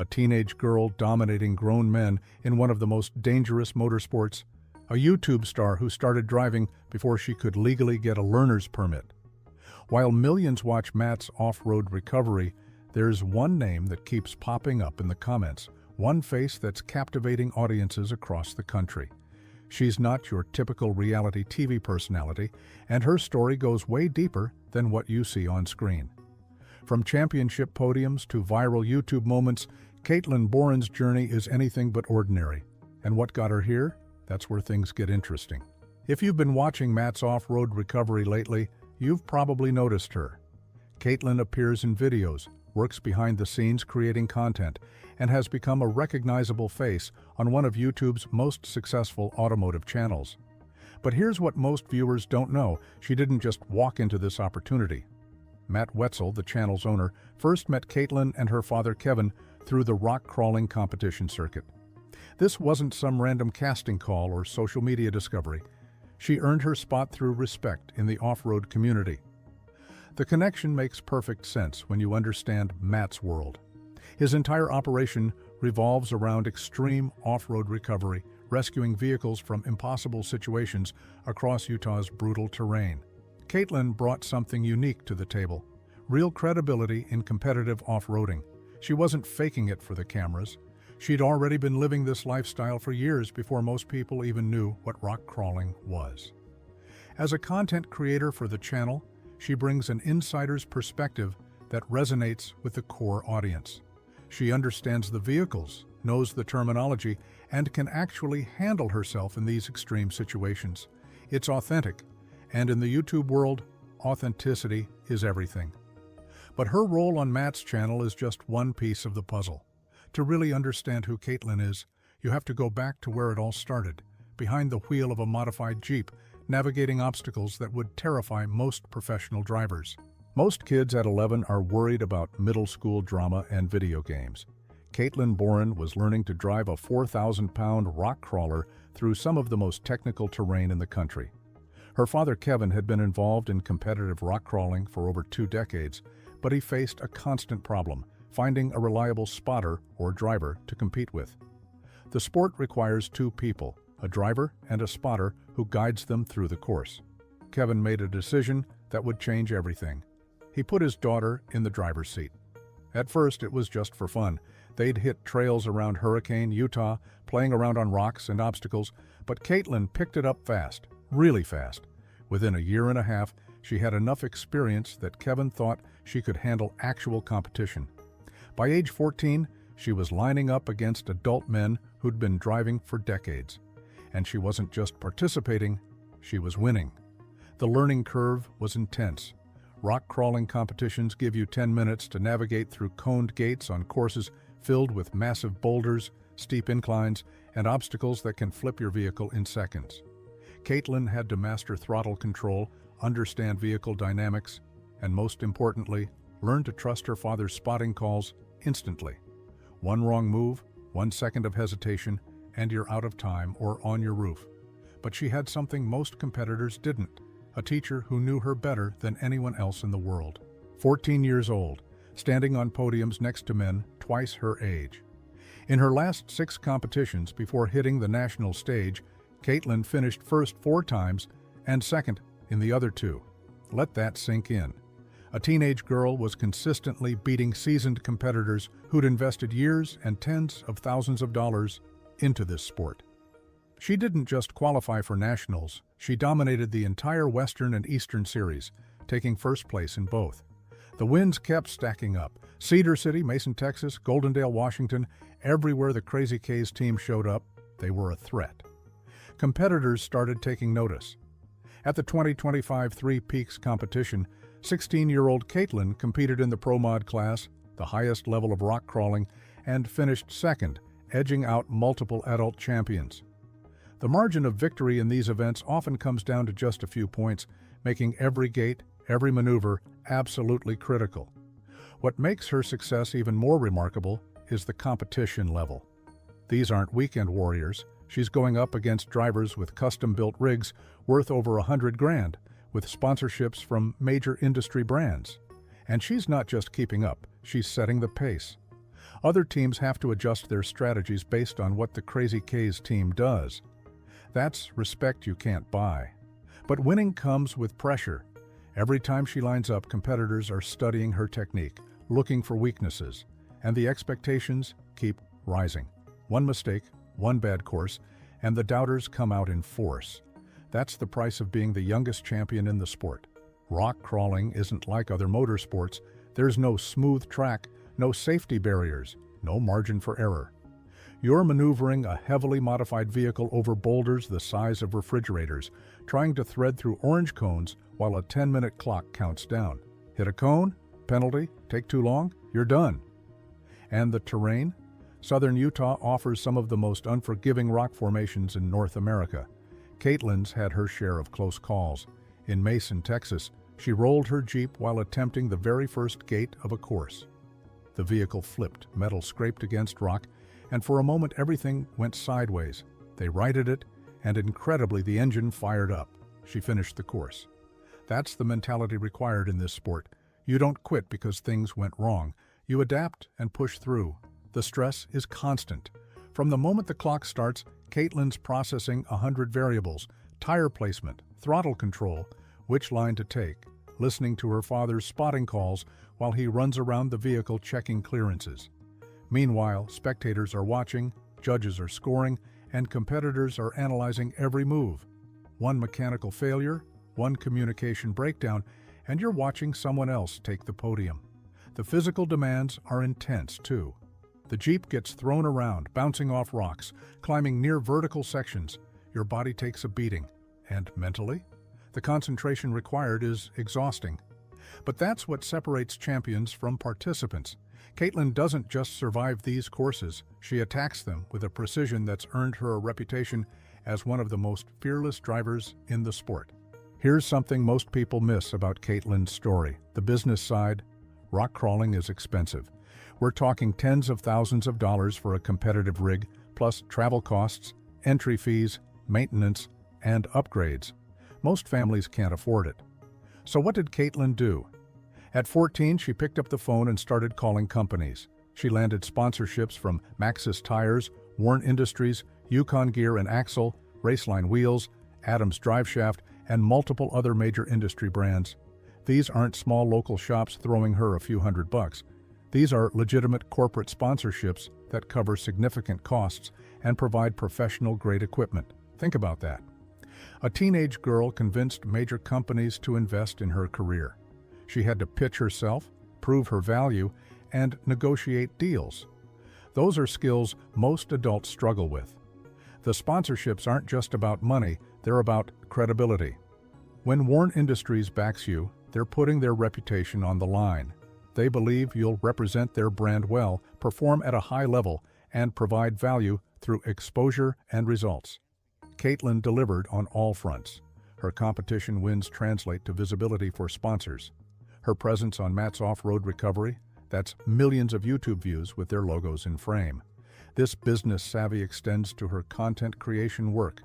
a teenage girl dominating grown men in one of the most dangerous motorsports, a YouTube star who started driving before she could legally get a learner's permit. While millions watch Matt's off-road recovery, there's one name that keeps popping up in the comments, one face that's captivating audiences across the country. She's not your typical reality TV personality, and her story goes way deeper than what you see on screen. From championship podiums to viral YouTube moments, Katelynn Boren's journey is anything but ordinary. And what got her here? That's where things get interesting. If you've been watching Matt's off-road recovery lately, you've probably noticed her. Katelynn appears in videos, works behind the scenes creating content, and has become a recognizable face on one of YouTube's most successful automotive channels. But here's what most viewers don't know: she didn't just walk into this opportunity. Matt Wetzel, the channel's owner, first met Katelynn and her father Kevin through the rock crawling competition circuit. This wasn't some random casting call or social media discovery. She earned her spot through respect in the off-road community. The connection makes perfect sense when you understand Matt's world. His entire operation revolves around extreme off-road recovery, rescuing vehicles from impossible situations across Utah's brutal terrain. Katelynn brought something unique to the table: real credibility in competitive off-roading. She wasn't faking it for the cameras. She'd already been living this lifestyle for years before most people even knew what rock crawling was. As a content creator for the channel, she brings an insider's perspective that resonates with the core audience. She understands the vehicles, knows the terminology, and can actually handle herself in these extreme situations. It's authentic, and in the YouTube world, authenticity is everything. But her role on Matt's channel is just one piece of the puzzle. To really understand who Katelynn is, you have to go back to where it all started, behind the wheel of a modified Jeep, navigating obstacles that would terrify most professional drivers. Most kids at 11 are worried about middle school drama and video games. Katelynn Boren was learning to drive a 4,000-pound rock crawler through some of the most technical terrain in the country. Her father Kevin had been involved in competitive rock crawling for over 2 decades, but he faced a constant problem: finding a reliable spotter or driver to compete with. The sport requires 2 people, a driver and a spotter who guides them through the course. Kevin made a decision that would change everything. He put his daughter in the driver's seat. At first, it was just for fun. They'd hit trails around Hurricane, Utah, playing around on rocks and obstacles, but Katelynn picked it up fast, really fast. Within a year and a half, she had enough experience that Kevin thought she could handle actual competition. By age 14, she was lining up against adult men who'd been driving for decades. And she wasn't just participating, she was winning. The learning curve was intense. Rock crawling competitions give you 10 minutes to navigate through coned gates on courses filled with massive boulders, steep inclines, and obstacles that can flip your vehicle in seconds. Katelynn had to master throttle control, understand vehicle dynamics, and most importantly, learn to trust her father's spotting calls instantly. One wrong move, 1 second of hesitation, and you're out of time or on your roof. But she had something most competitors didn't: a teacher who knew her better than anyone else in the world. 14 years old, standing on podiums next to men twice her age. In her last 6 competitions before hitting the national stage, Katelynn finished first 4 times and second in the other 2. Let that sink in. A teenage girl was consistently beating seasoned competitors who'd invested years and tens of thousands of dollars into this sport. She didn't just qualify for nationals, she dominated the entire Western and Eastern Series, taking first place in both. The wins kept stacking up. Cedar City, Mason, Texas, Goldendale, Washington, everywhere the Crazy K's team showed up, they were a threat. Competitors started taking notice. At the 2025 Three Peaks competition, 16-year-old Katelynn competed in the Pro Mod class, the highest level of rock crawling, and finished second, edging out multiple adult champions. The margin of victory in these events often comes down to just a few points, making every gate, every maneuver absolutely critical. What makes her success even more remarkable is the competition level. These aren't weekend warriors. She's going up against drivers with custom-built rigs worth over $100,000, with sponsorships from major industry brands. And she's not just keeping up, she's setting the pace. Other teams have to adjust their strategies based on what the Crazy K's team does. That's respect you can't buy. But winning comes with pressure. Every time she lines up, competitors are studying her technique, looking for weaknesses, and the expectations keep rising. One mistake, one bad course, and the doubters come out in force. That's the price of being the youngest champion in the sport. Rock crawling isn't like other motorsports. There's no smooth track, no safety barriers, no margin for error. You're maneuvering a heavily modified vehicle over boulders the size of refrigerators, trying to thread through orange cones while a 10-minute clock counts down. Hit a cone, penalty, take too long, you're done. And the terrain? Southern Utah offers some of the most unforgiving rock formations in North America. Katelyn's had her share of close calls. In Mason, Texas, she rolled her Jeep while attempting the very first gate of a course. The vehicle flipped, metal scraped against rock, and for a moment everything went sideways. They righted it, and incredibly the engine fired up. She finished the course. That's the mentality required in this sport. You don't quit because things went wrong. You adapt and push through. The stress is constant. From the moment the clock starts, Katelyn's processing 100 variables: tire placement, throttle control, which line to take, listening to her father's spotting calls while he runs around the vehicle checking clearances. Meanwhile, spectators are watching, judges are scoring, and competitors are analyzing every move. One mechanical failure, one communication breakdown, and you're watching someone else take the podium. The physical demands are intense, too. The Jeep gets thrown around, bouncing off rocks, climbing near vertical sections. Your body takes a beating. And mentally? The concentration required is exhausting. But that's what separates champions from participants. Katelynn doesn't just survive these courses, she attacks them with a precision that's earned her a reputation as one of the most fearless drivers in the sport. Here's something most people miss about Katelynn's story: the business side. Rock crawling is expensive. We're talking tens of thousands of dollars for a competitive rig, plus travel costs, entry fees, maintenance, and upgrades. Most families can't afford it. So what did Katelynn do? At 14, she picked up the phone and started calling companies. She landed sponsorships from Maxxis Tires, Warren Industries, Yukon Gear and Axle, Raceline Wheels, Adams Driveshaft, and multiple other major industry brands. These aren't small local shops throwing her a few $100. These are legitimate corporate sponsorships that cover significant costs and provide professional-grade equipment. Think about that. A teenage girl convinced major companies to invest in her career. She had to pitch herself, prove her value, and negotiate deals. Those are skills most adults struggle with. The sponsorships aren't just about money, they're about credibility. When Warren Industries backs you, they're putting their reputation on the line. They believe you'll represent their brand well, perform at a high level, and provide value through exposure and results. Katelynn delivered on all fronts. Her competition wins translate to visibility for sponsors. Her presence on Matt's Off-Road Recovery, that's millions of YouTube views with their logos in frame. This business savvy extends to her content creation work.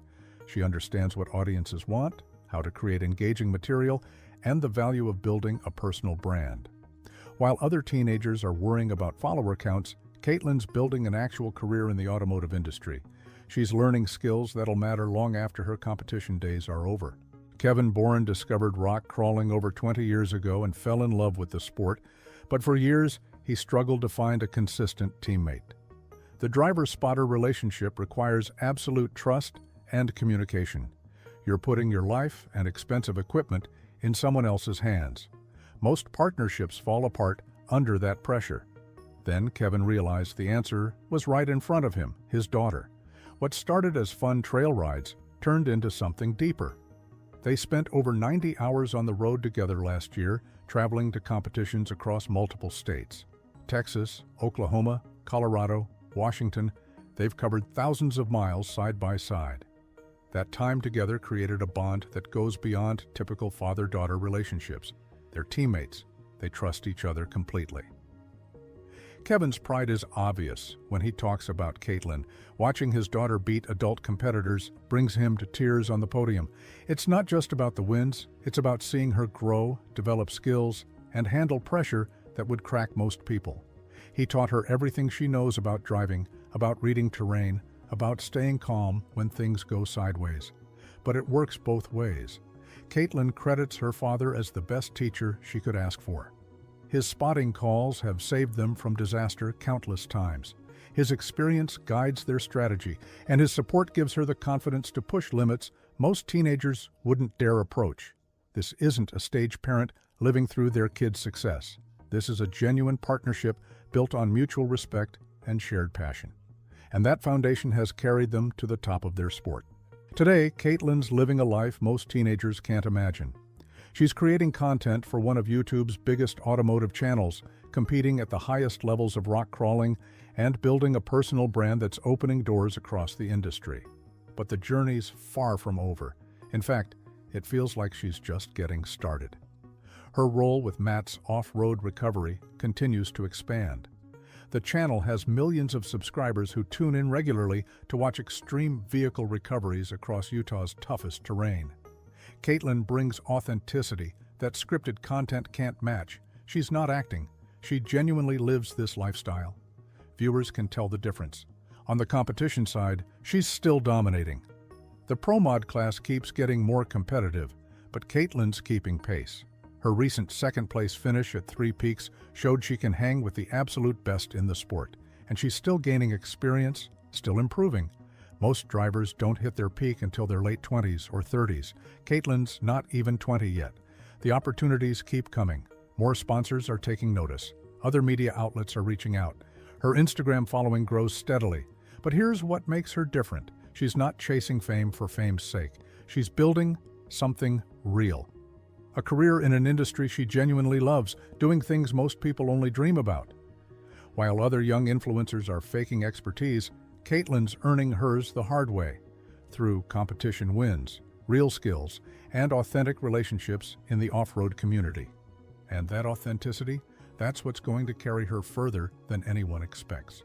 She understands what audiences want, how to create engaging material, and the value of building a personal brand. While other teenagers are worrying about follower counts, Katelynn's building an actual career in the automotive industry. She's learning skills that'll matter long after her competition days are over. Katelynn Boren discovered rock crawling over 20 years ago and fell in love with the sport, but for years he struggled to find a consistent teammate. The driver-spotter relationship requires absolute trust and communication. You're putting your life and expensive equipment in someone else's hands. Most partnerships fall apart under that pressure. Then Kevin realized the answer was right in front of him, his daughter. What started as fun trail rides turned into something deeper. They spent over 90 hours on the road together last year, traveling to competitions across multiple states. Texas, Oklahoma, Colorado, Washington, they've covered thousands of miles side by side. That time together created a bond that goes beyond typical father-daughter relationships. They're teammates. They trust each other completely. Kevin's pride is obvious when he talks about Katelynn. Watching his daughter beat adult competitors brings him to tears on the podium. It's not just about the wins, it's about seeing her grow, develop skills, and handle pressure that would crack most people. He taught her everything she knows about driving, about reading terrain, about staying calm when things go sideways. But it works both ways. Katelynn credits her father as the best teacher she could ask for. His spotting calls have saved them from disaster countless times. His experience guides their strategy, and his support gives her the confidence to push limits most teenagers wouldn't dare approach. This isn't a stage parent living through their kid's success. This is a genuine partnership built on mutual respect and shared passion. And that foundation has carried them to the top of their sport. Today, Katelynn's living a life most teenagers can't imagine. She's creating content for one of YouTube's biggest automotive channels, competing at the highest levels of rock crawling, and building a personal brand that's opening doors across the industry. But the journey's far from over. In fact, it feels like she's just getting started. Her role with Matt's off-road recovery continues to expand. The channel has millions of subscribers who tune in regularly to watch extreme vehicle recoveries across Utah's toughest terrain. Katelynn brings authenticity that scripted content can't match. She's not acting. She genuinely lives this lifestyle. Viewers can tell the difference. On the competition side, she's still dominating. The Pro Mod class keeps getting more competitive, but Katelynn's keeping pace. Her recent second-place finish at 3 Peaks showed she can hang with the absolute best in the sport, and she's still gaining experience, still improving. Most drivers don't hit their peak until their late 20s or 30s. Katelynn's not even 20 yet. The opportunities keep coming. More sponsors are taking notice. Other media outlets are reaching out. Her Instagram following grows steadily. But here's what makes her different. She's not chasing fame for fame's sake. She's building something real. A career in an industry she genuinely loves, doing things most people only dream about. While other young influencers are faking expertise, Katelynn's earning hers the hard way, through competition wins, real skills, and authentic relationships in the off-road community. And that authenticity, that's what's going to carry her further than anyone expects.